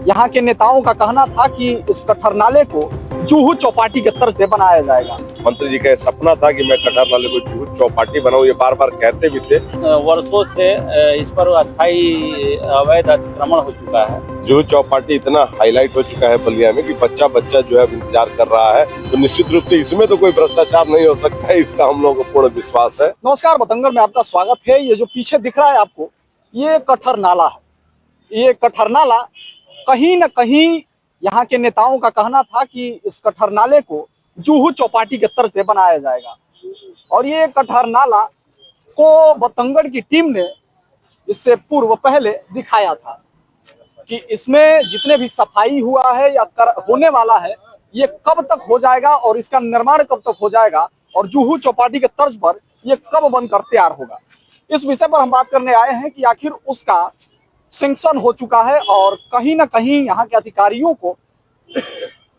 यहाँ के नेताओं का कहना था कि इस कठर नाले को जुहू चौपाटी के तर्ज पे बनाया जाएगा। मंत्री जी का सपना था कि मैं कटार नाले को जुहू चौपाटी बनाऊं, ये बार बार कहते भी थे। वर्षों से इस पर अस्थायी अवैध अतिक्रमण हो चुका है। जुहू चौपाटी इतना हाईलाइट हो चुका है बलिया में कि बच्चा बच्चा जो है इंतजार कर रहा है, तो निश्चित रूप से इसमें तो कोई भ्रष्टाचार नहीं हो सकता है, इसका हम लोगों को पूर्ण विश्वास है। नमस्कार, बतंगड़ में आपका स्वागत है। ये जो पीछे दिख रहा है आपको, ये कठर नाला है। ये कठर नाला कहीं न कहीं यहाँ के नेताओं का कहना था कि इस कठर नाले को जुहू चौपाटी के तर्ज पे बनाया जाएगा। और ये कठर नाला को बतंगड़ की टीम ने इससे पूर्व पहले दिखाया था कि इसमें जितने भी सफाई हुआ है या होने वाला है, ये कब तक हो जाएगा और इसका निर्माण कब तक हो जाएगा और जुहू चौपाटी के तर्ज पर ये कब बनकर तैयार होगा। इस विषय पर हम बात करने आए हैं कि आखिर उसका सैंक्शन हो चुका है और कहीं ना कहीं यहाँ के अधिकारियों को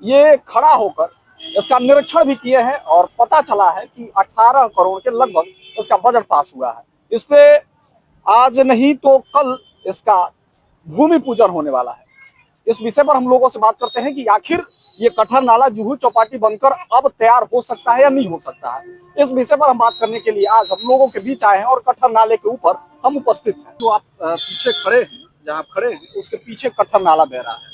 ये खड़ा होकर इसका निरीक्षण भी किए हैं और पता चला है कि 18 करोड़ के लगभग इसका बजट पास हुआ है। इस पे आज नहीं तो कल इसका भूमि पूजन होने वाला है। इस विषय पर हम लोगों से बात करते हैं कि आखिर ये कठर नाला जुहू चौपाटी बनकर अब तैयार हो सकता है या नहीं हो सकता है। इस विषय पर हम बात करने के लिए आज हम लोगों के बीच आए हैं और कठर नाले के ऊपर हम उपस्थित हैं। तो आप पीछे खड़े हैं, जहाँ आप खड़े हैं उसके पीछे कठर नाला बह रहा है।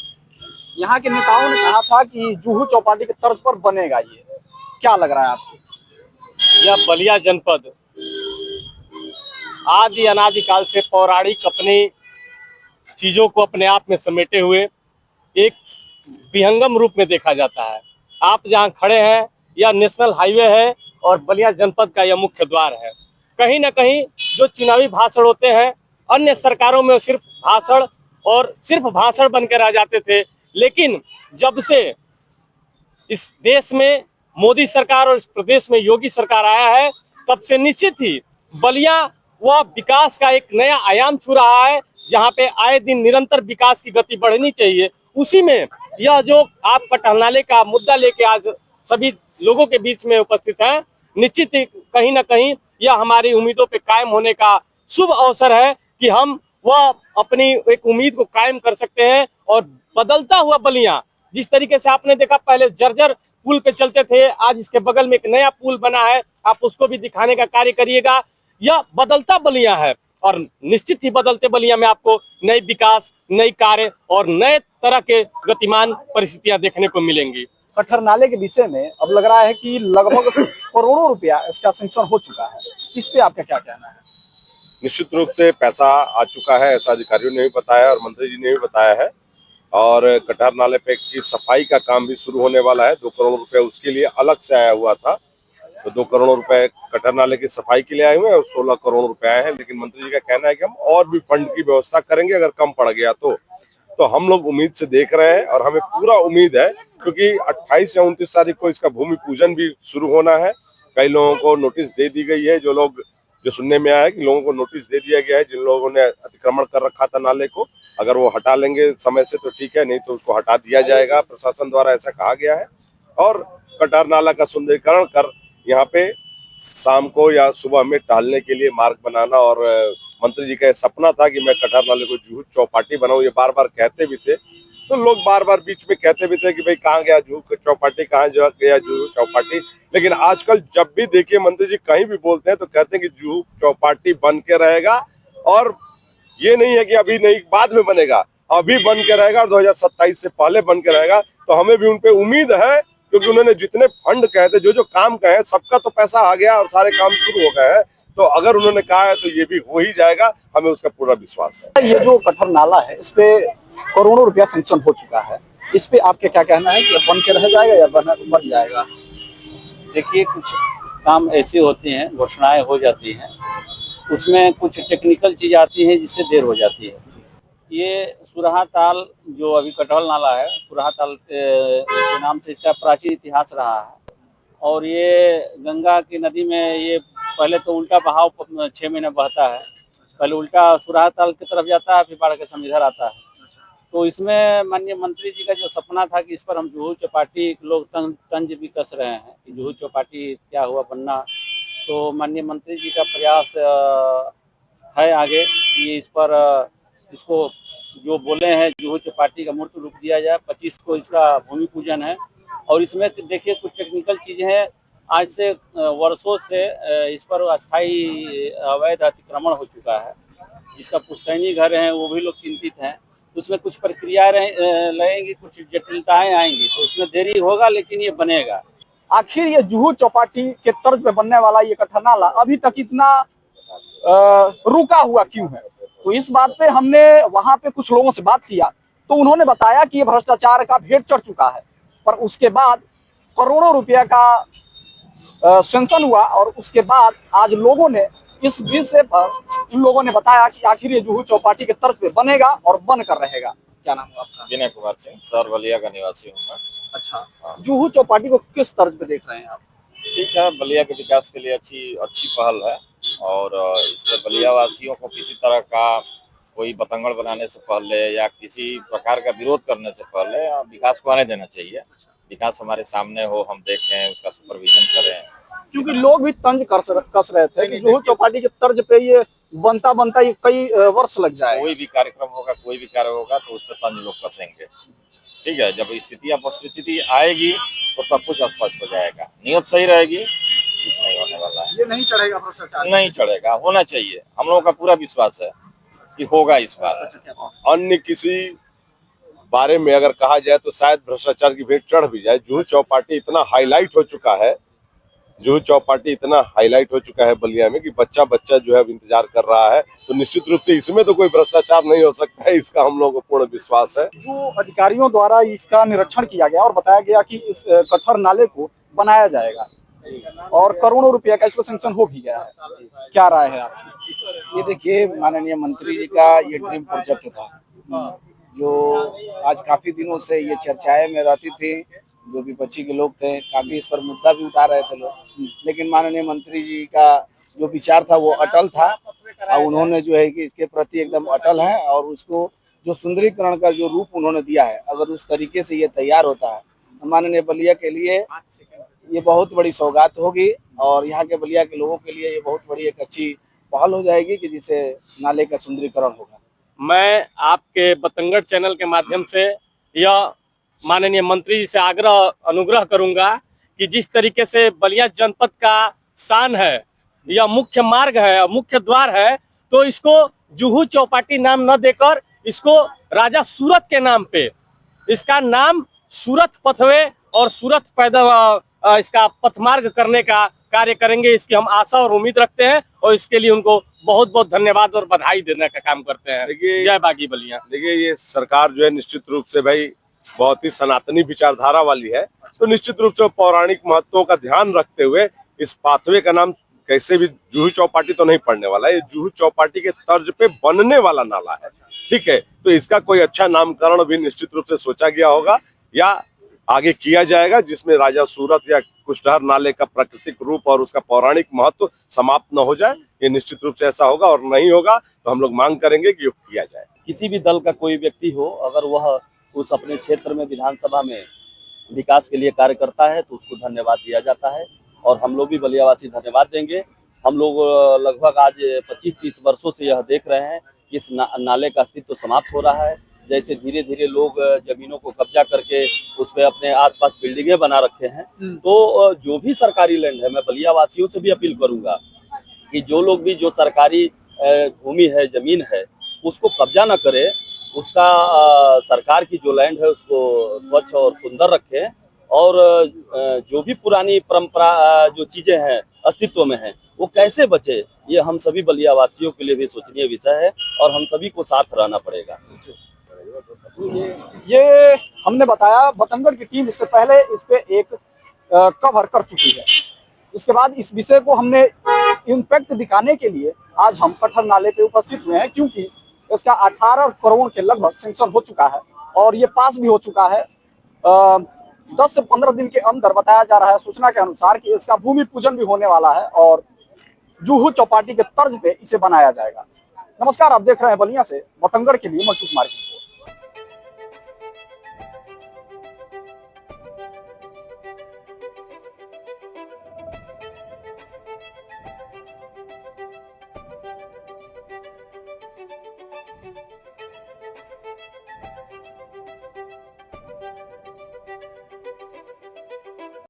यहाँ के नेताओं ने कहा था कि जुहू चौपाटी के तर्ज पर बनेगा। ये क्या लग रहा है आपको? यह बलिया जनपद आदि अनादिकाल से पौराणिक अपनी चीजों को अपने आप में समेटे हुए एक विहंगम रूप में देखा जाता है। आप जहां खड़े हैं यह नेशनल हाईवे है और बलिया जनपद का यह मुख्य द्वार है। कहीं ना कहीं जो चुनावी भाषण होते हैं, अन्य सरकारों में सिर्फ भाषण बनकर रह जाते थे, लेकिन जब से इस देश में मोदी सरकार और इस प्रदेश में योगी सरकार आया है, तब से निश्चित ही बलिया वह विकास का एक नया आयाम छू रहा है, जहां पे आए दिन निरंतर विकास की गति बढ़नी चाहिए। उसी में यह जो आप कठर नाले का मुद्दा लेके आज सभी लोगों के बीच में उपस्थित है, निश्चित ही कहीं ना कहीं यह हमारी उम्मीदों पे कायम होने का शुभ अवसर है कि हम वह अपनी एक उम्मीद को कायम कर सकते हैं। और बदलता हुआ बलिया, जिस तरीके से आपने देखा पहले जर्जर पुल पे चलते थे, आज इसके बगल में एक नया पुल बना है, आप उसको भी दिखाने का कार्य करिएगा। यह बदलता बलिया है और निश्चित ही बदलते बलिया में आपको नई विकास, नई कार्य और नए तरह के गतिमान परिस्थितियां देखने को मिलेंगी। कठर नाले के विषय में अब लग रहा है कि लगभग करोड़ों रुपया इसका सैंक्शन हो चुका है। इस पे आपका क्या कहना है? निश्चित रूप से पैसा आ चुका है, ऐसा अधिकारियों ने भी बताया और मंत्री जी ने भी बताया है। और कटार नाले पे की सफाई का काम भी शुरू होने वाला है। 2 करोड़ रुपए उसके लिए अलग से आया हुआ था, तो 2 करोड़ रुपए कटार नाले की सफाई के लिए आए हुए हैं और 16 करोड़ रुपए आए हैं। लेकिन मंत्री जी का कहना है कि हम और भी फंड की व्यवस्था करेंगे अगर कम पड़ गया तो हम लोग उम्मीद से देख रहे हैं और हमें पूरा उम्मीद है, क्योंकि 28 या 29 तारीख को इसका भूमि पूजन भी शुरू होना है। कई लोगों को नोटिस दे दी गई है, जो सुनने में आया है कि लोगों को नोटिस दे दिया गया है, जिन लोगों ने अतिक्रमण कर रखा था नाले को, अगर वो हटा लेंगे समय से तो ठीक है, नहीं तो उसको हटा दिया जाएगा, प्रशासन द्वारा ऐसा कहा गया है। और कटार नाला का सुंदरीकरण कर यहाँ पे शाम को या सुबह में टहलने के लिए मार्ग बनाना, और मंत्री जी का सपना था कि मैं कटार नाले को जुहू चौपाटी बनाऊं, ये बार बार कहते भी थे। तो लोग बार बार बीच में कहते भी थे कि भाई कहाँ गया जुहू चौपाटी, कहाँ गया जुहू चौपाटी। लेकिन आजकल जब भी देखिए मंत्री जी कहीं भी बोलते हैं तो कहते हैं कि जुहू चौपाटी बन के रहेगा, और ये नहीं है कि अभी नहीं बाद में बनेगा, अभी बन के रहेगा और 2027 से पहले बन के रहेगा। तो हमें भी उन पे उम्मीद है, क्योंकि उन्होंने जितने फंड कहे थे, जो काम कहे, सबका तो पैसा आ गया और सारे काम शुरू हो गए हैं। तो अगर उन्होंने कहा है तो ये भी हो ही जाएगा, हमें उसका पूरा विश्वास है। ये जो कठर नाला है, इस पे करोड़ों रुपया सैंक्शन हो चुका है। इस पे आपके क्या कहना है कि बन के रह जाएगा या बन जाएगा? देखिए, कुछ काम ऐसे होते हैं, घोषणाएं हो जाती हैं, उसमें कुछ टेक्निकल चीज आती है जिससे देर हो जाती है। ये सुरहा ताल जो अभी कटहल नाला है, सुरहा ताल के नाम से इसका प्राचीन इतिहास रहा है। और ये गंगा की नदी में ये पहले तो उल्टा बहाव 6 महीने बहता है, पहले उल्टा सुरहा ताल की तरफ जाता है, फिर बाढ़ के समय इधर आता है। तो इसमें माननीय मंत्री जी का जो सपना था कि इस पर हम जुहू चौपाटी, लोग तंज भी कस रहे हैं कि जुहू चौपाटी क्या हुआ बनना। तो माननीय मंत्री जी का प्रयास है आगे कि इस पर इसको जो बोले हैं जुहू चौपाटी का मूर्त रूप दिया जाए। 25 को इसका भूमि पूजन है और इसमें देखिए कुछ टेक्निकल चीजें हैं। आज से वर्षों से इस पर अस्थायी अवैध अतिक्रमण हो चुका है, जिसका पुश्तैनी घर है वो भी लोग चिंतित हैं। उसमें कुछ प्रक्रिया लगेंगी, कुछ जटिलताएं आएंगी, तो उसमें देरी होगा, लेकिन ये बनेगा। आखिर ये जुहू चौपाटी के तर्ज पे बनने वाला ये कठर नाला अभी तक इतना रुका हुआ क्यों है? तो इस बात पे हमने वहां पे कुछ लोगों से बात किया, तो उन्होंने बताया कि ये भ्रष्टाचार का भेंट चढ़ चुका है, पर उसके बाद करोड़ों रुपया का सेंक्शन हुआ और उसके बाद आज लोगों ने इस विषय पर उन लोगों ने बताया कि आखिर ये जुहू चौपाटी के तर्ज पे बनेगा और बन कर रहेगा। क्या नाम है आपका? विनय कुमार सिंह, सर बलिया का निवासी हूँ मैं। अच्छा, जुहू चौपाटी को किस तर्ज पे देख रहे हैं आप? ठीक है, बलिया के विकास के लिए अच्छी पहल है और इसमें बलिया वासियों को किसी तरह का कोई बतंगड़ बनाने से पहले या किसी प्रकार का विरोध करने से पहले विकास को आने देना चाहिए। विकास हमारे सामने हो, हम देखें, उसका सुपरविजन करें। क्योंकि लोग भी तंज कस रहे थे कि जुहू चौपाटी के तर्ज पे ये बनता ये कई वर्ष लग जाए। कोई भी कार्यक्रम होगा, कोई भी कार्य होगा तो उस पर तंज लोग कसेंगे। ठीक है, जब स्थिति या परिस्थिति आएगी तो सब कुछ स्पष्ट हो जाएगा। नियत सही रहेगी, कुछ नहीं होने वाला है। ये नहीं चढ़ेगा भ्रष्टाचार, नहीं चढ़ेगा, होना चाहिए। हम लोगों का पूरा विश्वास है कि होगा इस बार। अन्य किसी बारे में अगर कहा जाए तो शायद भ्रष्टाचार की भेंट चढ़ भी जाए। जुहू चौपाटी इतना हाईलाइट हो चुका है, जुहू चौपाटी इतना हाईलाइट हो चुका है बलिया में कि बच्चा जो है अब इंतजार कर रहा है। तो निश्चित रूप से इसमें तो कोई भ्रष्टाचार नहीं हो सकता है, इसका हम लोगों को पूर्ण विश्वास है। जो अधिकारियों द्वारा इसका निरीक्षण किया गया और बताया गया कि इस कठर नाले को बनाया जाएगा और करोड़ों रुपया का इसको सैंक्शन हो भी गया है, क्या राय है आपकी? ये देखिए, माननीय मंत्री जी का ये ड्रीम प्रोजेक्ट था, जो आज काफी दिनों से ये चर्चाएं में रहती थी। जो विपक्षी के लोग थे काफी इस पर मुद्दा भी उठा रहे थे लोग, लेकिन माननीय मंत्री जी का जो विचार था वो अटल था और उन्होंने जो है कि इसके प्रति एकदम अटल है और उसको जो सुंदरीकरण का जो रूप उन्होंने दिया है, अगर उस तरीके से ये तैयार होता है तो माननीय बलिया के लिए ये बहुत बड़ी सौगात होगी और यहाँ के बलिया के लोगों के लिए ये बहुत बड़ी एक अच्छी पहल हो जाएगी कि जिससे नाले का सुंदरीकरण होगा। मैं आपके बतंगड़ चैनल के माध्यम से यह माननीय मंत्री जी से अनुग्रह करूंगा कि जिस तरीके से बलिया जनपद का शान है, यह मुख्य मार्ग है, मुख्य द्वार है, तो इसको जुहू चौपाटी नाम न देकर इसको राजा सूरत के नाम पे इसका नाम सूरत पथवे और सूरत पैदा इसका पथमार्ग करने का कार्य करेंगे। इसकी हम आशा और उम्मीद रखते हैं और इसके लिए उनको बहुत बहुत धन्यवाद और बधाई देने का काम करते हैं। जय बागी बलिया। देखिए, ये सरकार जो है निश्चित रूप से भाई बहुत ही सनातनी विचारधारा वाली है, तो निश्चित रूप से पौराणिक महत्वों का ध्यान रखते हुए इस पाथवे का नाम कैसे भी जुहू चौपाटी तो नहीं पड़ने वाला है, ये जुहू चौपाटी के तर्ज पे बनने वाला नाला है। ठीक है, तो इसका कोई अच्छा नामकरण भी निश्चित रूप से सोचा गया होगा या आगे किया जाएगा, जिसमें राजा सूरत या कुशधार नाले का प्राकृतिक रूप और उसका पौराणिक महत्व समाप्त न हो जाए। ये निश्चित रूप से ऐसा होगा और नहीं होगा तो हम लोग मांग करेंगे कि किया जाए। किसी भी दल का कोई व्यक्ति हो, अगर वह उस अपने क्षेत्र में विधानसभा में विकास के लिए कार्य करता है तो उसको धन्यवाद दिया जाता है और हम लोग भी बलियावासी धन्यवाद देंगे। हम लोग लगभग आज 25-30 वर्षों से यह देख रहे हैं कि इस नाले का अस्तित्व समाप्त हो रहा है। जैसे धीरे धीरे लोग जमीनों को कब्जा करके उस पर अपने आसपास बिल्डिंगें बना रखे हैं, तो जो भी सरकारी लैंड है, मैं बलियावासियों से भी अपील करूंगा कि जो लोग भी जो सरकारी भूमि है, जमीन है, उसको कब्जा न करे, उसका सरकार की जो लैंड है उसको स्वच्छ और सुंदर रखें और जो भी पुरानी परंपरा जो चीजें हैं अस्तित्व में हैं वो कैसे बचे, ये हम सभी बलियावासियों के लिए भी सोचनीय विषय है और हम सभी को साथ रहना पड़ेगा। ये हमने बताया, बतंगड़ की टीम इससे पहले इस पे एक कवर कर चुकी है। इसके बाद इस विषय को हमने इम्पैक्ट दिखाने के लिए आज हम कठर नाले पे उपस्थित हुए हैं, क्योंकि इसका 18 करोड़ के लगभग सैंक्शन हो चुका है और ये पास भी हो चुका है। 10 से 15 दिन के अंदर बताया जा रहा है सूचना के अनुसार कि इसका भूमि पूजन भी होने वाला है और जुहू चौपाटी के तर्ज पे इसे बनाया जाएगा। नमस्कार, आप देख रहे हैं बलिया से बतंगड़ के लिए मल्टू कुमार की।